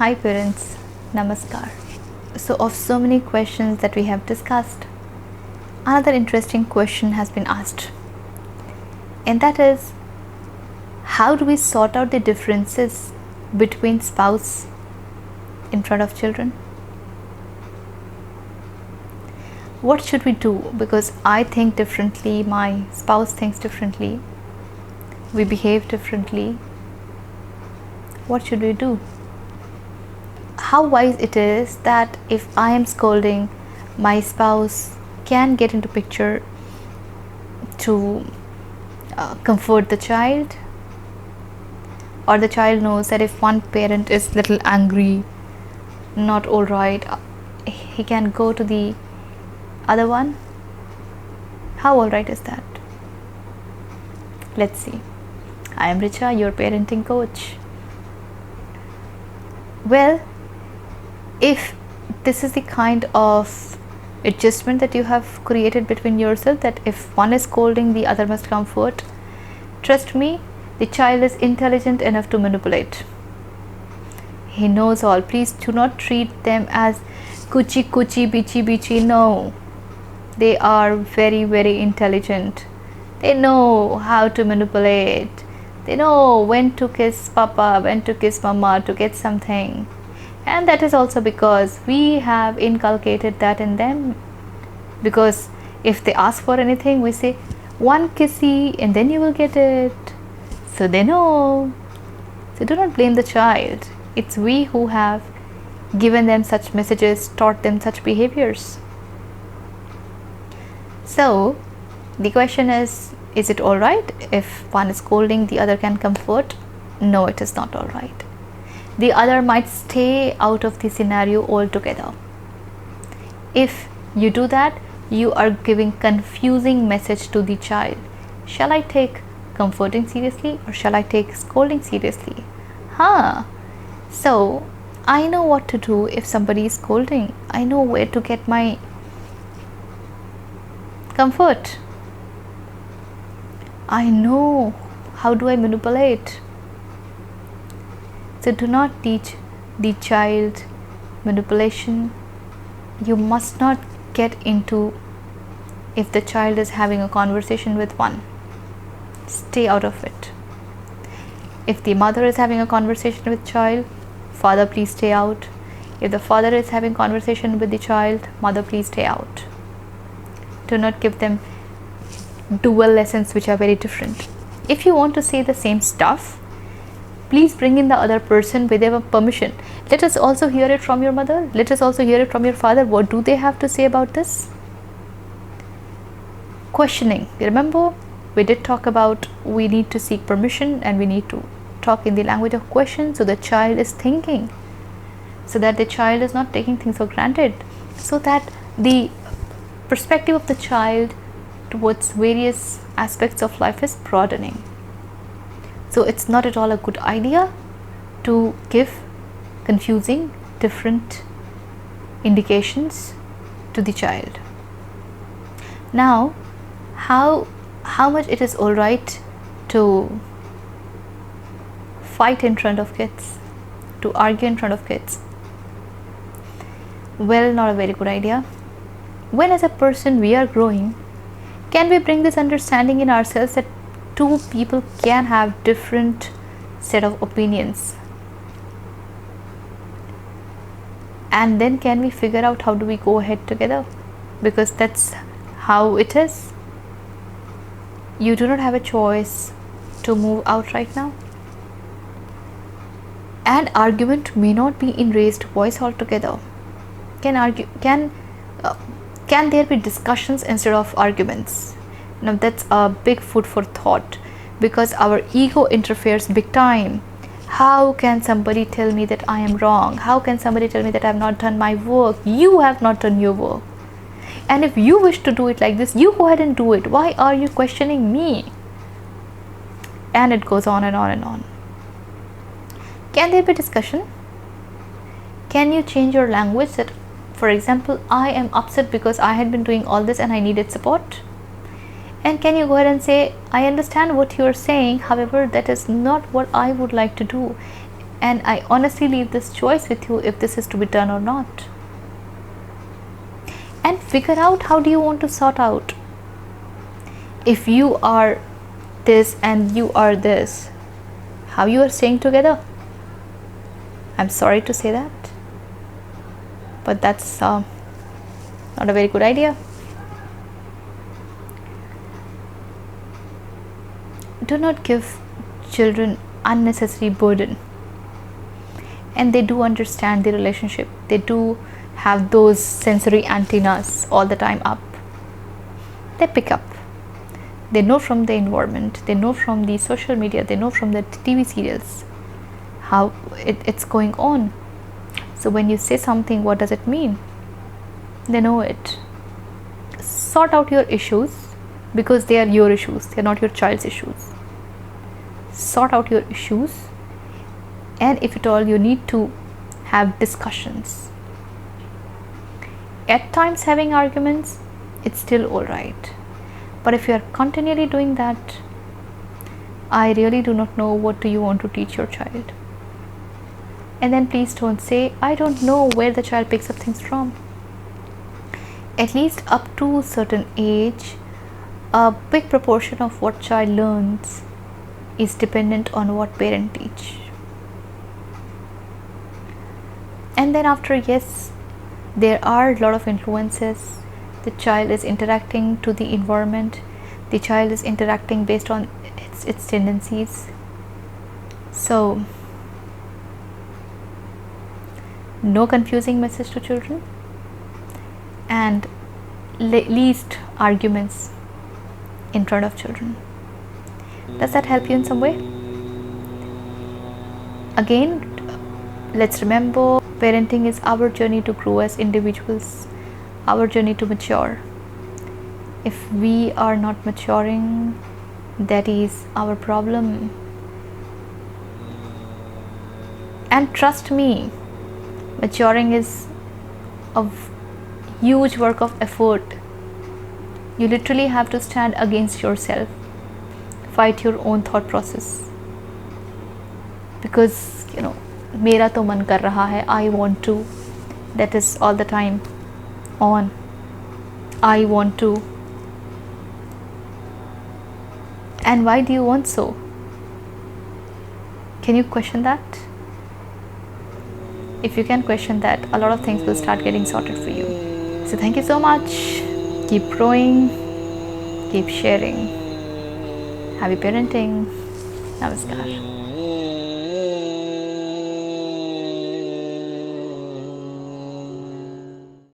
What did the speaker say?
Hi parents, Namaskar. So of so many questions that we have discussed, another interesting question has been asked, and that is, how do we sort out the differences between spouse in front of children? What should we do? Because I think differently, my spouse thinks differently, we behave differently. What should we do? How wise it is that if I am scolding, my spouse can get into picture to comfort the child, or the child knows that if one parent is little angry, not all right, he can go to the other one. How all right is that? Let's see. I am Richa, your parenting coach. Well, if this is the kind of adjustment that you have created between yourself, that if one is scolding, the other must comfort, trust me, the child is intelligent enough to manipulate. He knows all. Please do not treat them as kuchi kuchi bichi bichi. No, they are very, very intelligent. They know how to manipulate. They know when to kiss papa, when to kiss mama to get something. And that is also because we have inculcated that in them. Because if they ask for anything, we say one kissy and then you will get it. So they know. So do not blame the child. It's we who have given them such messages, taught them such behaviors. So the question is it alright if one is scolding, the other can comfort? No, it is not alright. The other might stay out of the scenario altogether. If you do that, you are giving confusing message to the child. Shall I take comforting seriously or shall I take scolding seriously? So I know what to do if somebody is scolding. I know where to get my comfort. I know how do I manipulate. So do not teach the child manipulation. You must not get into, if the child is having a conversation with one, stay out of it. If the mother is having a conversation with child, father, please stay out. If the father is having conversation with the child, mother, please stay out. Do not give them dual lessons which are very different. If you want to say the same stuff, please bring in the other person with their permission. Let us also hear it from your mother. Let us also hear it from your father. What do they have to say about this? Questioning. Remember, we did talk about we need to seek permission and we need to talk in the language of question, so the child is thinking, so that the child is not taking things for granted, so that the perspective of the child towards various aspects of life is broadening. So it's not at all a good idea to give confusing different indications to the child. Now, how much it is all right to fight in front of kids, to argue in front of kids? Well, not a very good idea. When as a person we are growing, can we bring this understanding in ourselves that two people can have different set of opinions, and then can we figure out how do we go ahead together? Because that's how it is. You do not have a choice to move out right now. And argument may not be in raised voice altogether. Can there be discussions instead of arguments? Now that's a big food for thought, because our ego interferes big time. How can somebody tell me that I am wrong? How can somebody tell me that I have not done my work? You have not done your work. And if you wish to do it like this, you go ahead and do it. Why are you questioning me? And it goes on and on and on. Can there be discussion? Can you change your language that, for example, I am upset because I had been doing all this and I needed support? And can you go ahead and say, I understand what you are saying, however, that is not what I would like to do. and I honestly leave this choice with you if this is to be done or not. And figure out how do you want to sort out. If you are this and you are this, how you are staying together? I'm sorry to say that, but that's not a very good idea. Do not give children unnecessary burden. And they do understand the relationship. They do have those sensory antennas all the time up. They pick up. They know from the environment, they know from the social media, they know from the TV serials how it's going on. So when you say something, what does it mean? They know it. Sort out your issues, because they are your issues, they are not your child's issues. Sort out your issues, and if at all you need to have discussions. At times having arguments, it's still alright. But if you are continually doing that, I really do not know what do you want to teach your child. And then please don't say, I don't know where the child picks up things from. At least up to a certain age, a big proportion of what child learns is dependent on what parent teach. And then after, yes, there are a lot of influences. The child is interacting to the environment. The child is interacting based on its tendencies. So, no confusing message to children, and least arguments in front of children. Does that help you in some way? Again, let's remember, parenting is our journey to grow as individuals, our journey to mature. If we are not maturing, that is our problem. And trust me, maturing is a huge work of effort. You literally have to stand against yourself, fight your own thought process, because मेरा तो मन कर रहा है, I want to, that is all the time on, I want to. And why do you want so? Can you question that? If you can question that, a lot of things will start getting sorted for you. So thank you so much. Keep growing, keep sharing. Happy parenting. Namaskar.